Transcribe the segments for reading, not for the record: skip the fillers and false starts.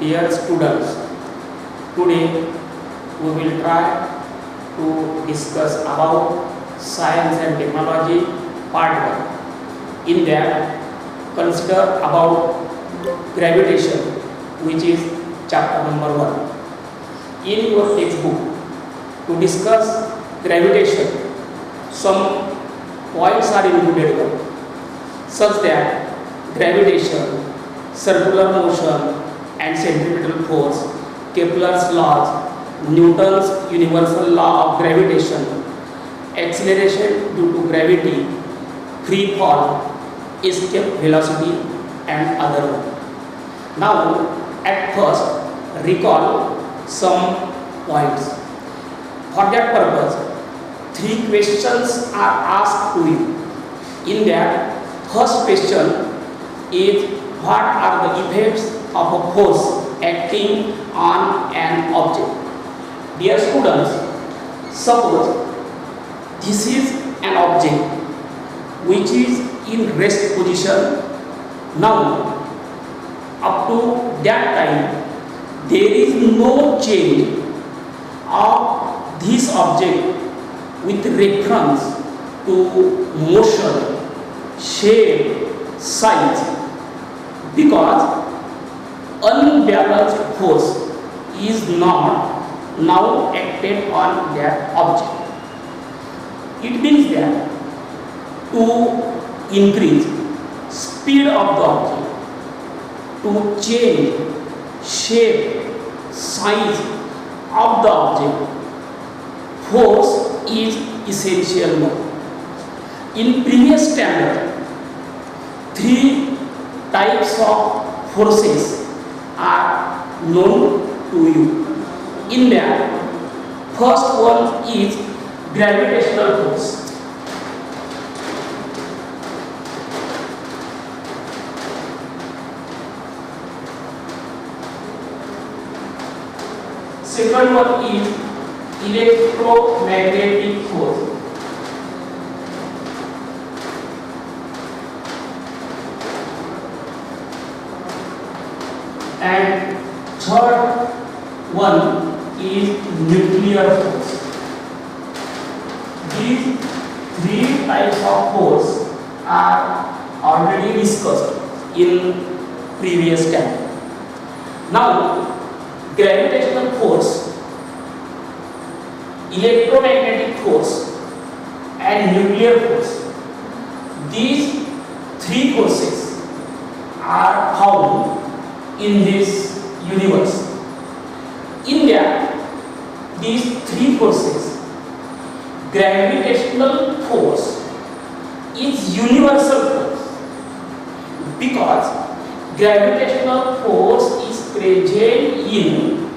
Dear students, today we will try to discuss about science and technology part 1. In that, consider about gravitation, which is chapter number 1. In your textbook, to discuss gravitation, some points are included such that gravitation, circular motion and centripetal force, Kepler's laws, Newton's universal law of gravitation, acceleration due to gravity, free fall, escape velocity and other one. Now at first recall some points. For that purpose, 3 questions are asked to you. In that, first question is what are the effects of a force acting on an object? Dear students, suppose this is an object which is in rest position. Now, up to that time, there is no change of this object with reference to motion, shape, size, because unbalanced force is not now acted on that object. It means that to increase speed of the object, to change shape, size of the object, force is essential now. In previous standard, 3 types of forces are known to you. In that, first one is gravitational force. Second one is electromagnetic force. And third one is nuclear force. These 3 types of force are already discussed in previous time. Now, gravitational force, electromagnetic force and nuclear force, these 3 forces are found in this universe. In that, these 3 forces, gravitational force is universal force because gravitational force is present in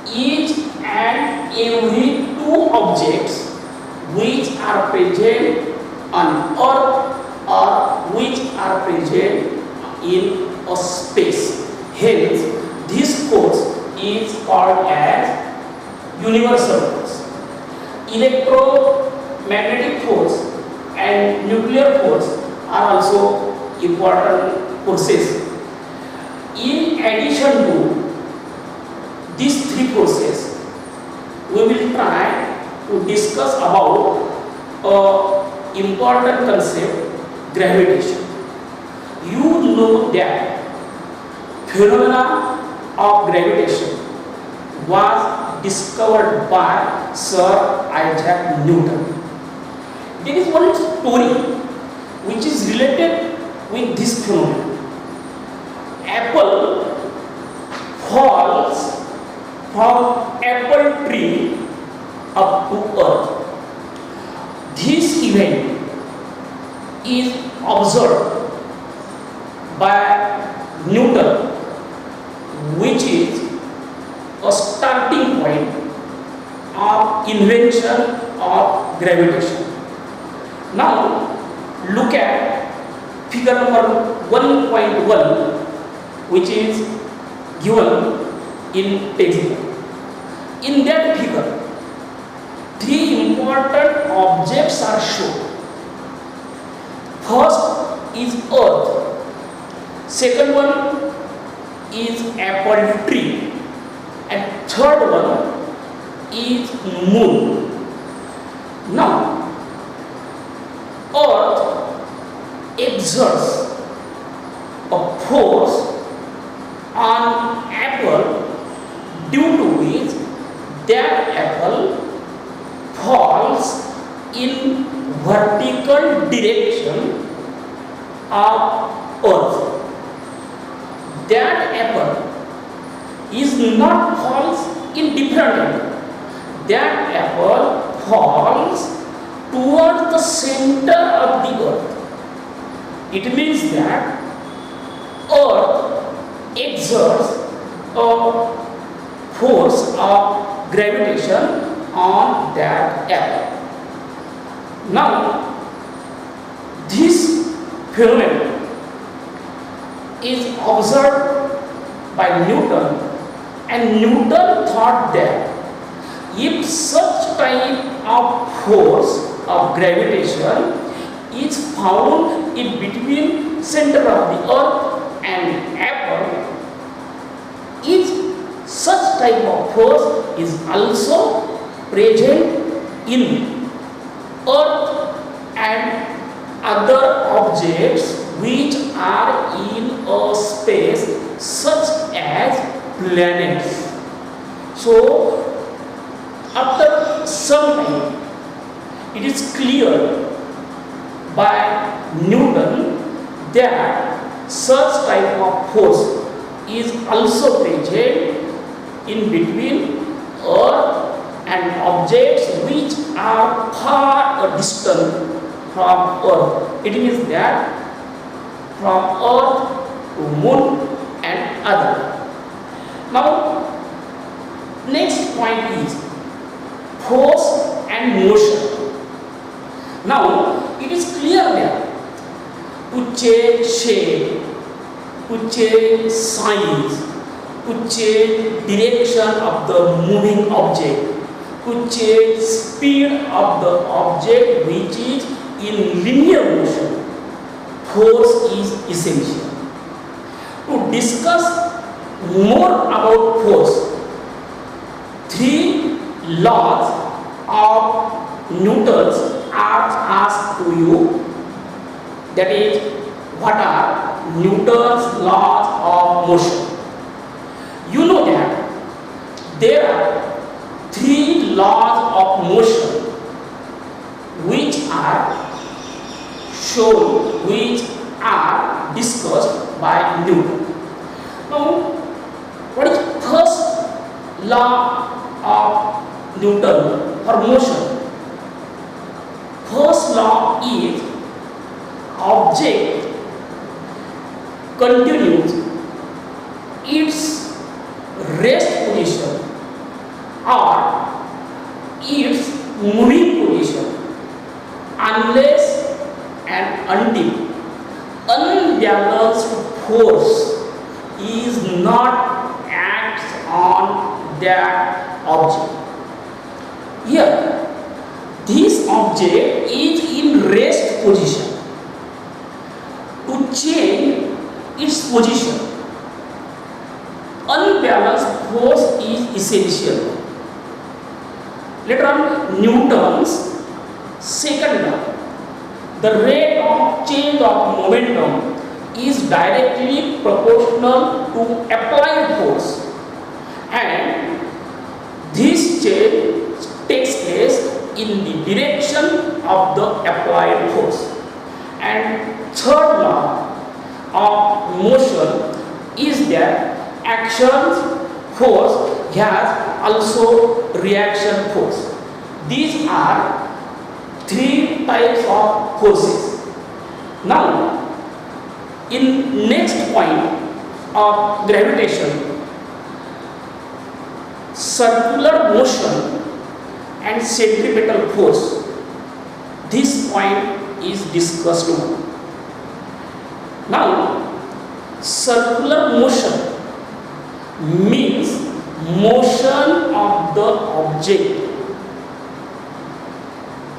each and every 2 objects which are present on Earth or which are present in a space. Hence, this force is called as universal force. Electromagnetic force and nuclear force are also important forces. In addition to these 3 forces, we will try to discuss about an important concept, gravitation. You know that phenomena of gravitation was discovered by Sir Isaac Newton. There is one story which is related with this phenomenon. Apple falls from apple tree up to earth. This event is observed by Newton, which is a starting point of invention of gravitation. Now look at figure number 1.1, which is given in textbook. In that figure, 3 important objects are shown. First is Earth, second one is apple tree, and third one is moon. Now, earth exerts a force on apple due to which that apple falls in vertical direction of earth. That apple is not falls in different angle. That apple falls towards the center of the earth. It means that earth exerts a force of gravitation on that apple. Now, this phenomenon is observed by Newton, and Newton thought that if such type of force of gravitation is found in between center of the earth and apple, if such type of force is also present in earth and other objects which are in a space such as planets. So, after some time, it is clear by Newton that such type of force is also present in between earth and objects which are far distant from earth. It means that from earth to moon and other. Now, next point is force and motion. Now, it is clear that to change shape, to change size, to change direction of the moving object, to change speed of the object which is in linear motion, force is essential. To discuss more about force, three laws of Newton's are asked to you. That is, what are Newton's laws of motion? You know that there are three laws of motion which are shown, which are discussed by Newton. Now, what is first law of Newton for motion? First law is object continues its rest position or its moving position unless and until unbalanced force is not acts on that object. Here, this object is in rest position. To change its position, unbalanced force is essential. Later on, Newton's second law, the rate of change of momentum is directly proportional to applied force, and this change takes place in the direction of the applied force. And third law of motion is that action force has also reaction force. These are three types of forces. Now, in next point of gravitation, circular motion and centripetal force, this point is discussed now. Now, circular motion means motion of the object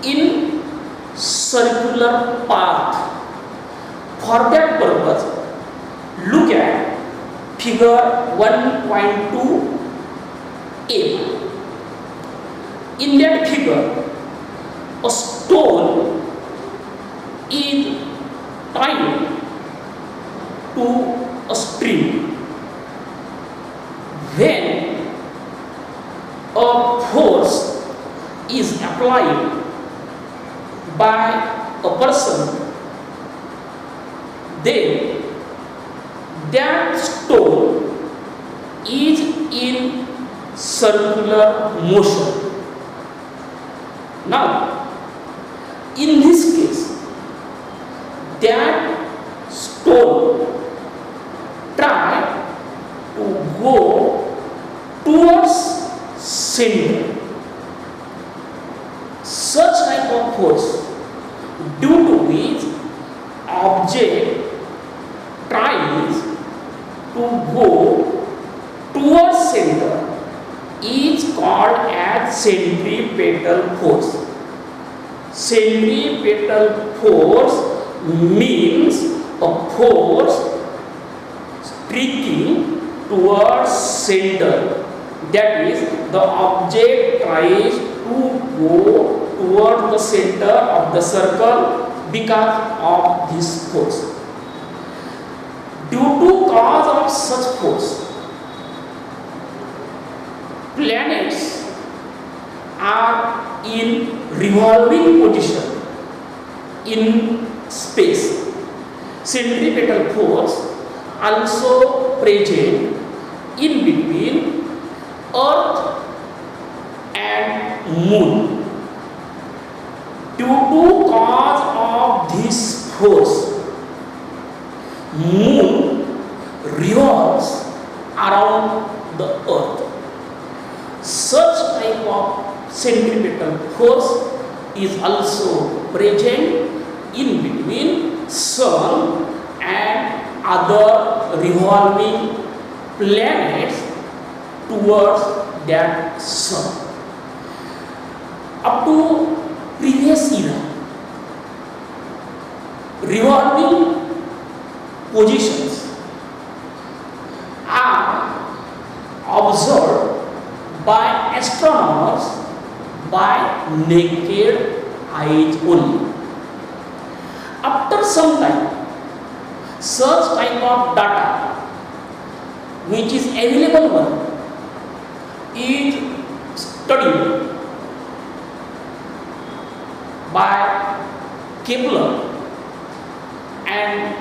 in circular path. For that purpose, look at figure 1.2a. In that figure, a stone is tied to a string. When a force is applied by a person, then that stone is in circular motion. Now, in this case, that stone try to go towards center. Such type of force, due to which object tries to go towards center, is called as centripetal force. Centripetal force means a force streaking towards center. That is, the object tries to go towards the center of the circle because of this force. Due to cause of such force, planets are in revolving position in space. Centripetal force also present in between Earth and Moon. Due to cause of this force, Moon revolves around the Earth. Such type of centripetal force is also present in between Sun and other revolving planets towards that Sun. Up to previous era, revolving positions are observed by astronomers by naked eyes only. After some time, such type of data which is available one is studied by Kepler, and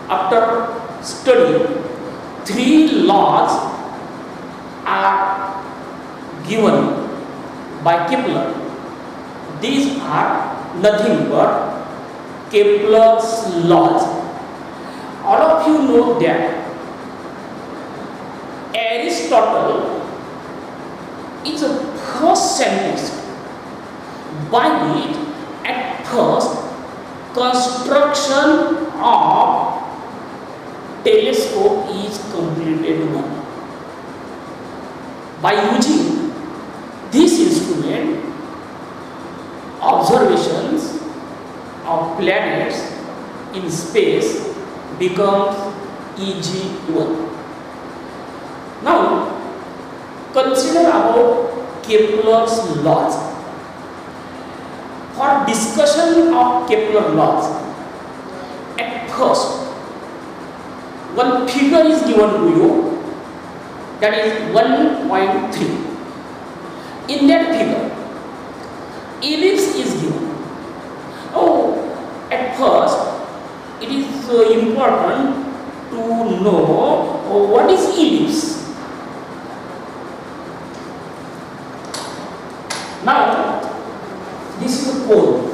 after study, 3 laws are given by Kepler. These are nothing but Kepler's laws. All of you know that Aristotle is a first scientist by which at first construction of telescope is completed one. By using this instrument, observations of planets in space becomes easy one. Now, consider about Kepler's laws. For discussion of Kepler laws, at first, one figure is given to you, that is 1.3. In that figure, ellipse is given. At first, it is important to know what is ellipse. Now, this is a pole.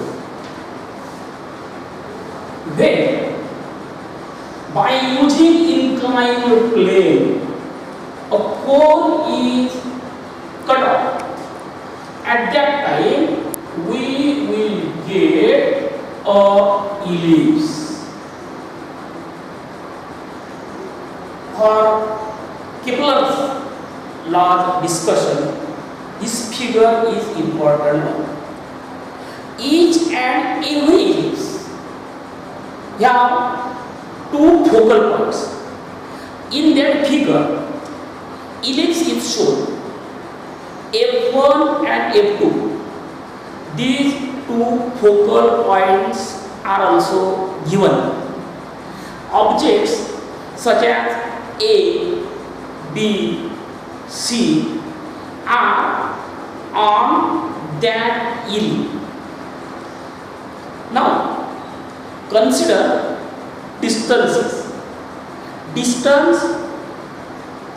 Then, by using inclined plane, a pole is cut off. At that time, we will get a ellipse. For Kepler's laws discussion, this figure is important. Each and every ellipse have 2 focal points. In that figure, ellipse is shown. F1 and F2. These two focal points are also given. Objects such as A, B, C are on that ellipse. Now, consider distances. Distance,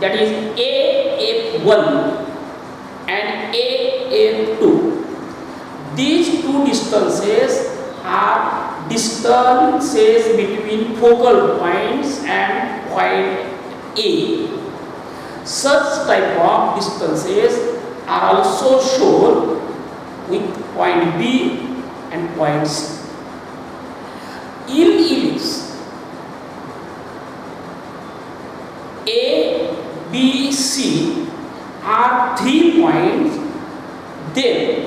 that is AF1 and AF2. These two distances are distances between focal points and point A. Such type of distances are also shown with point B and point C. In ellipse, A, B, C are 3 points. Then